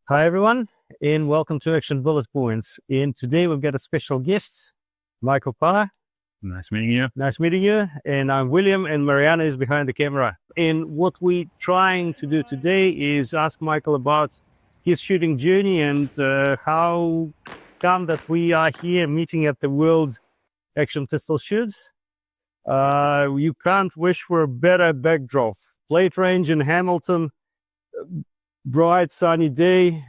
Hi everyone, and welcome to Action Bullet Points. And today we've got a special guest, Michael Paa. Nice meeting you. Nice meeting you. And I'm William, and Marianna is behind the camera. And what we're trying to do today is ask Michael about his shooting journey and how come that we are here meeting at the World Action Pistol Shoots. You can't wish for a better backdrop. Plate range in Hamilton, bright sunny day.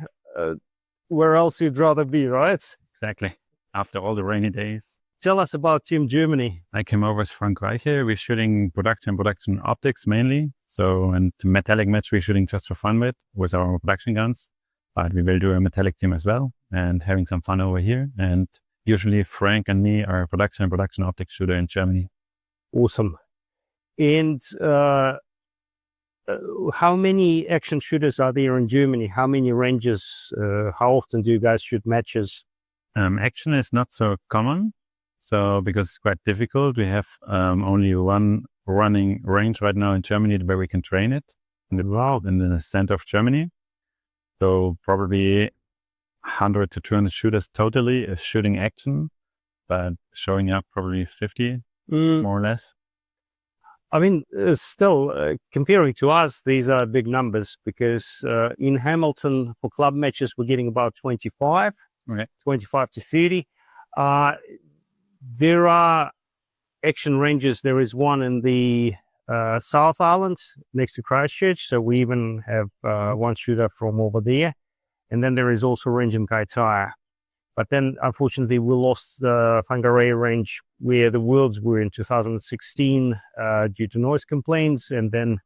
Where else you'd rather be, right? Exactly. After all the rainy days. Tell us about Team Germany. I came over as Frank here. We're shooting production optics mainly. So, and metallic match we're shooting just for fun with our production guns. But we will do a metallic team as well and having some fun over here. And usually Frank and me are production optics shooter in Germany. Awesome. And how many action shooters are there in Germany? How many ranges? How often do you guys shoot matches? Action is not so common. So because it's quite difficult, we have only one running range right now in Germany where we can train it in the center of Germany. So probably 100 to 200 shooters totally is shooting action, but showing up probably 50 more or less. I mean, still, comparing to us, these are big numbers because in Hamilton, for club matches, we're getting about 25, Okay. 25 to 30. There are action ranges. There is one in the South Island next to Christchurch. So we even have one shooter from over there. And then there is also a range in Kaitaia. But then, unfortunately, we lost the Whangarei range where the Worlds were in 2016 due to noise complaints, and then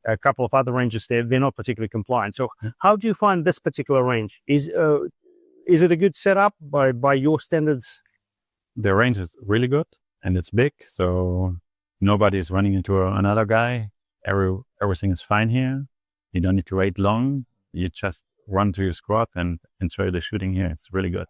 a couple of other ranges they're not particularly compliant. So how do you find this particular range? Is it a good setup by your standards? The range is really good and it's big, so nobody is running into another guy. Everything is fine here. You don't need to wait long. You just run to your squad and enjoy the shooting here. It's really good.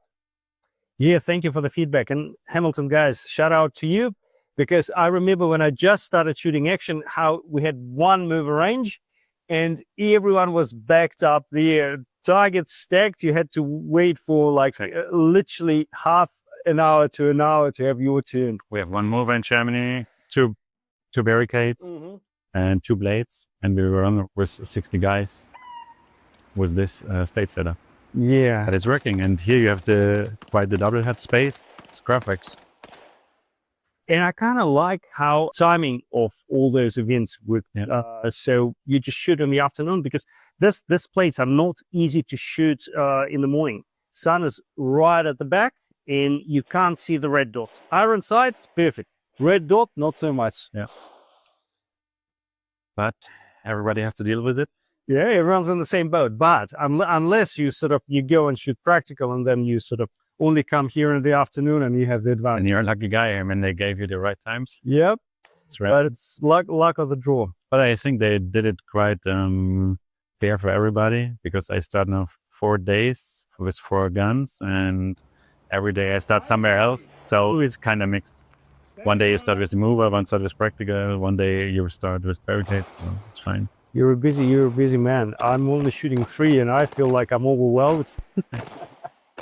Yeah, thank you for the feedback. And Hamilton guys, shout out to you, because I remember when I just started shooting action, how we had one mover range and everyone was backed up there. Targets stacked. You had to wait for literally half an hour to have your turn. We have one mover in Germany, two barricades and two blades. And we were on with 60 guys with this stage setup. Yeah. But it's working. And here you have quite the double head space. It's graphics. And I kind of like how timing of all those events work. Yeah. So you just shoot in the afternoon because this plates are not easy to shoot in the morning. Sun is right at the back and you can't see the red dot. Iron sights, perfect. Red dot, not so much. Yeah. But everybody has to deal with it. Yeah, everyone's in the same boat. But unless you go and shoot practical and then you sort of only come here in the afternoon and you have the advantage. And you're a lucky guy. I mean, they gave you the right times. Yep. That's right. But it's luck of the draw. But I think they did it quite fair for everybody because I start now 4 days with 4 guns and every day I start somewhere else. So it's kind of mixed. One day you start with the mover, one start with practical, one day you start with barricades. So it's fine. You're a busy man. I'm only shooting 3 and I feel like I'm overwhelmed.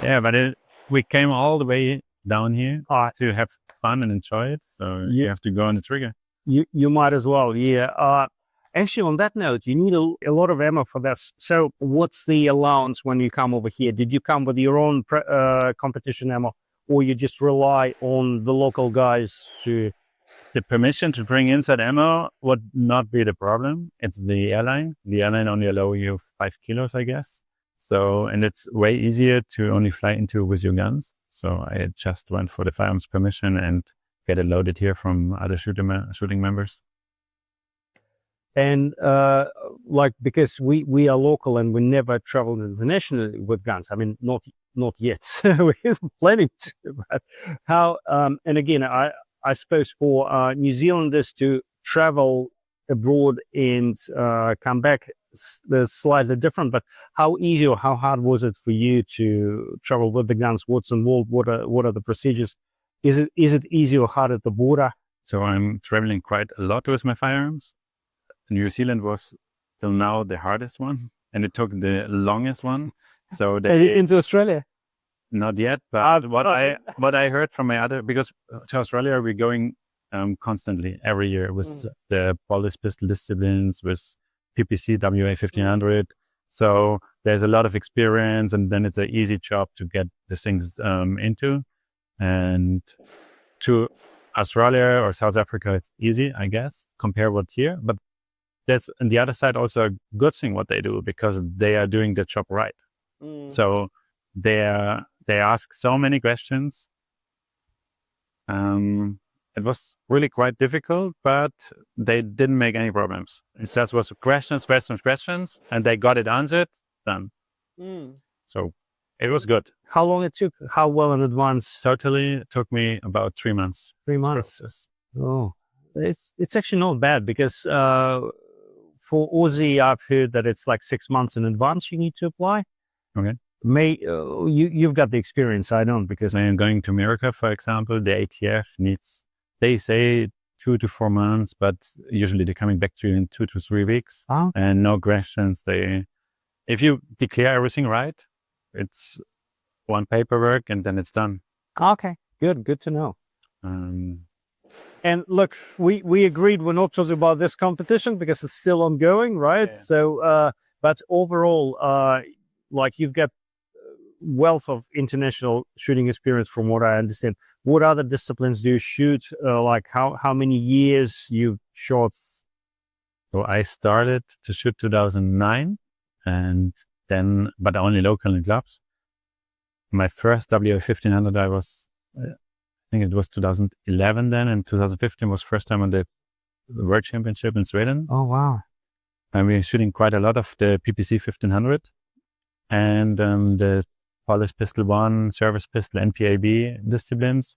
Yeah, but we came all the way down here to have fun and enjoy it. So you have to go on the trigger. You might as well, yeah. Actually, on that note, you need a lot of ammo for this. So what's the allowance when you come over here? Did you come with your own competition ammo or you just rely on the local guys to... The permission to bring inside ammo would not be the problem. It's the airline. The airline only allow you 5 kilos, I guess. So, and it's way easier to only fly into with your guns. So I just went for the firearms permission and get it loaded here from other shooting members. And because we are local and we never traveled internationally with guns. I mean, not yet. We're planning to. But how? And again, I suppose for New Zealanders to travel abroad and come back, is slightly different. But how easy or how hard was it for you to travel with the guns? What's involved? What are the procedures? Is it easy or hard at the border? So I'm traveling quite a lot with my firearms. New Zealand was till now the hardest one, and it took the longest one So they into Australia? not yet, but what I heard from my other, because to Australia we're going constantly every year with the Polish pistol disciplines, with PPC WA 1500. So there's a lot of experience, and then it's an easy job to get the things into. And to Australia or South Africa, it's easy, I guess, compare what here. But that's on the other side also a good thing what they do, because they are doing the job right. So they ask so many questions. It was really quite difficult, but they didn't make any problems. It just was questions, and they got it answered, done. So it was good. How long it took? How well in advance? Totally, it took me about 3 months. 3 months. Oh, it's actually not bad, because for Aussie, I've heard that it's like 6 months in advance you need to apply. Okay. You've got the experience. I don't, because I'm going to America, for example. The ATF needs, they say 2 to 4 months, but usually they're coming back to you in 2 to 3 weeks. And no questions. If you declare everything right, it's one paperwork and then it's done. Okay, good to know. And look, we agreed we're not talking about this competition because it's still ongoing, right? Yeah. So, but overall, like, you've got wealth of international shooting experience, from what I understand. What other disciplines do you shoot? Like, how many years you've shot? So I started to shoot 2009, and then, but only local in clubs. My first WA 1500, I think it was 2011 then, and 2015 was first time on the World Championship in Sweden. Oh, wow. And we're shooting quite a lot of the PPC 1500 and the Polish Pistol 1, Service Pistol, NPAB disciplines.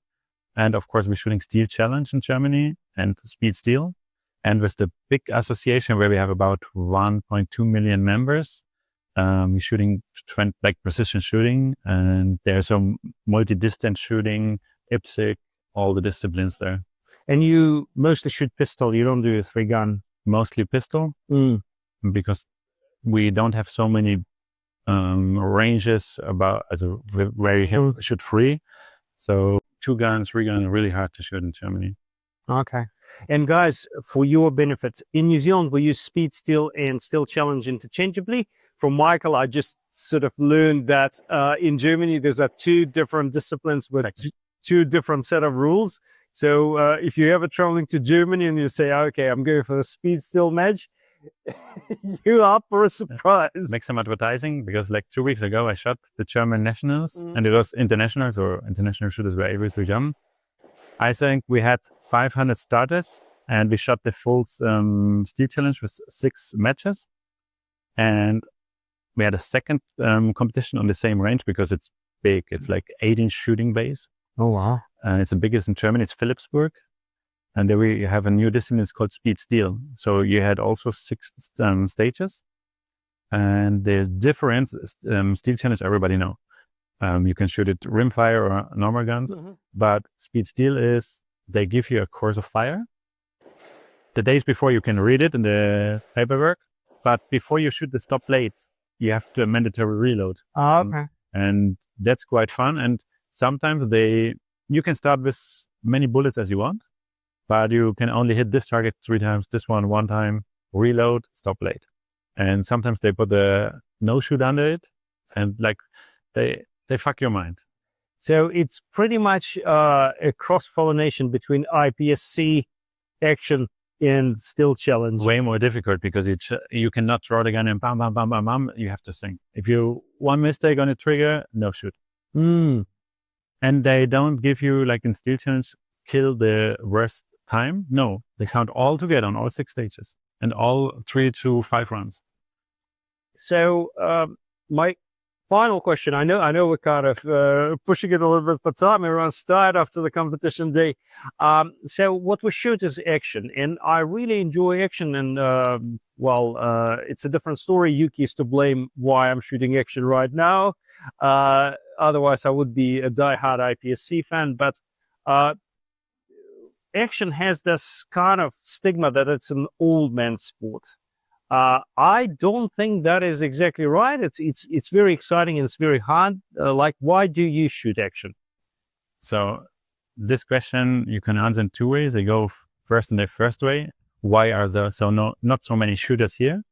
And of course, we're shooting Steel Challenge in Germany and Speed Steel. And with the big association where we have about 1.2 million members, we're shooting like precision shooting, and there's some multi-distance shooting, IPSC, all the disciplines there. And you mostly shoot pistol, you don't do a 3-gun? Mostly pistol, because we don't have so many ranges where you shoot free. So 2 guns, 3 guns are really hard to shoot in Germany. Okay. And guys, for your benefits, in New Zealand, we use Speed Steel and Steel Challenge interchangeably. From Michael, I just sort of learned that in Germany, there's 2 different disciplines with 2 different set of rules. So if you're ever traveling to Germany and you say, okay, I'm going for a Speed Steel match, you're up for a surprise. Make some advertising, because like 2 weeks ago, I shot the German nationals, and it was internationals, or international shooters were able to jump. I think we had 500 starters, and we shot the full Steel Challenge with 6 matches. And we had a second competition on the same range, because it's big. It's like 8-inch shooting base. Oh, wow. And it's the biggest in Germany. It's Philipsburg. And there we have a new discipline. It's called Speed Steel. So you had also 6 stages. And the difference is Steel Challenge, everybody know. You can shoot it rimfire or normal guns. But Speed Steel is, they give you a course of fire. The days before, you can read it in the paperwork. But before you shoot the stop blade, you have to mandatory reload. Okay. And that's quite fun. And sometimes you can start with many bullets as you want, but you can only hit this target 3 times, this one time, reload, stop blade. And sometimes they put the no shoot under it, and like they fuck your mind. So it's pretty much a cross-pollination between IPSC action and Steel Challenge. Way more difficult, because you cannot draw the gun and bam, bam, bam, bam, bam. You have to think. If you one mistake on a trigger, no shoot. And they don't give you, like in Steel Challenge, kill the worst time. No, they count all together on all 6 stages and all 3 to 5 runs. So my final question, I know we're kind of pushing it a little bit for time. Everyone's tired after the competition day. So what we shoot is action, and I really enjoy action. And it's a different story. Yuki is to blame why I'm shooting action right now. Otherwise, I would be a diehard IPSC fan. But action has this kind of stigma that it's an old man's sport. I don't think that is exactly right. It's very exciting and it's very hard. Like, why do you shoot action? So this question you can answer in two ways. I go first in the first way. Why are there not so many shooters here?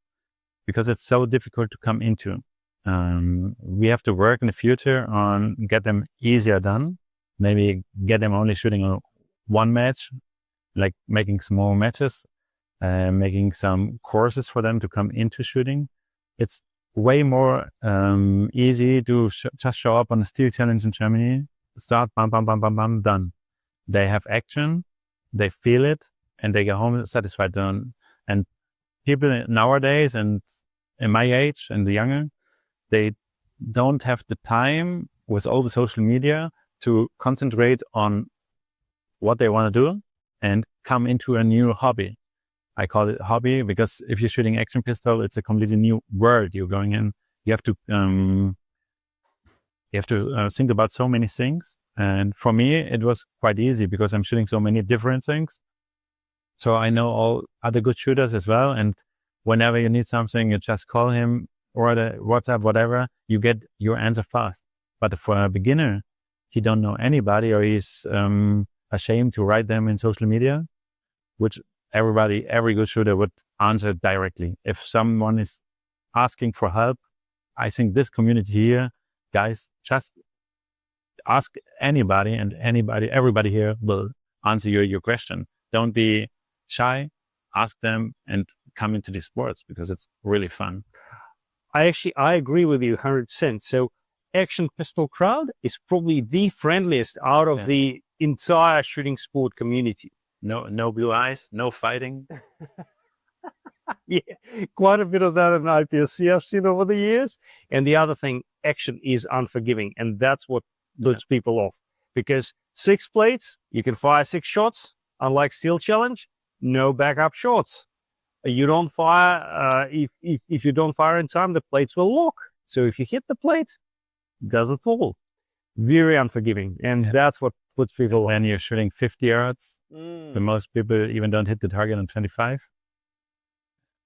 Because it's so difficult to come into. We have to work in the future on get them easier done. Maybe get them only shooting on one match, like making small matches, making some courses for them to come into shooting. It's way more easy to just show up on a steel challenge in Germany, start, bam, bam, bam, bam, bam, done. They have action, they feel it, and they go home satisfied. Done. And people nowadays, and in my age and the younger, they don't have the time with all the social media to concentrate on what they want to do and come into a new hobby. I call it hobby because if you're shooting action pistol, it's a completely new world you're going in. You have to think about so many things. And for me, it was quite easy because I'm shooting so many different things. So I know all other good shooters as well. And whenever you need something, you just call him or the WhatsApp, whatever, you get your answer fast. But for a beginner, he don't know anybody or he's ashamed to write them in social media, which every good shooter would answer directly. If someone is asking for help, I think this community here, guys, just ask anybody and everybody here will answer your question. Don't be shy, ask them and come into these sports because it's really fun. I agree with you 100%. So action pistol crowd is probably the friendliest out of the entire shooting sport community. No blue eyes, no fighting. Yeah, quite a bit of that in IPSC I've seen over the years. And the other thing, action is unforgiving. And that's what puts people off. Because 6 plates, you can fire 6 shots. Unlike Steel Challenge, no backup shots. You don't fire, if you don't fire in time, the plates will lock. So if you hit the plate, it doesn't fall. Very unforgiving. And that's what puts people when you're shooting 50 yards, the most people even don't hit the target on 25.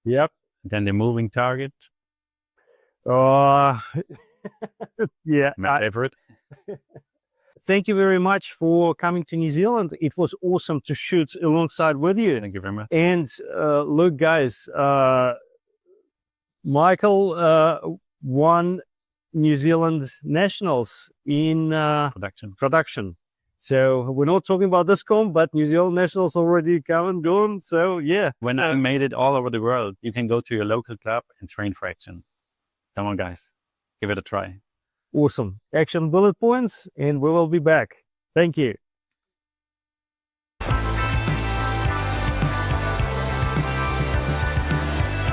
Yep. Then the moving target. Yeah. My favorite. Thank you very much for coming to New Zealand. It was awesome to shoot alongside with you. Thank you very much. And look, guys, Michael won New Zealand nationals in production. So we're not talking about this comp, but New Zealand nationals already come and gone. So yeah. When I made it all over the world, you can go to your local club and train for action. Come on, guys, give it a try. Awesome. Action bullet points, and we will be back. Thank you.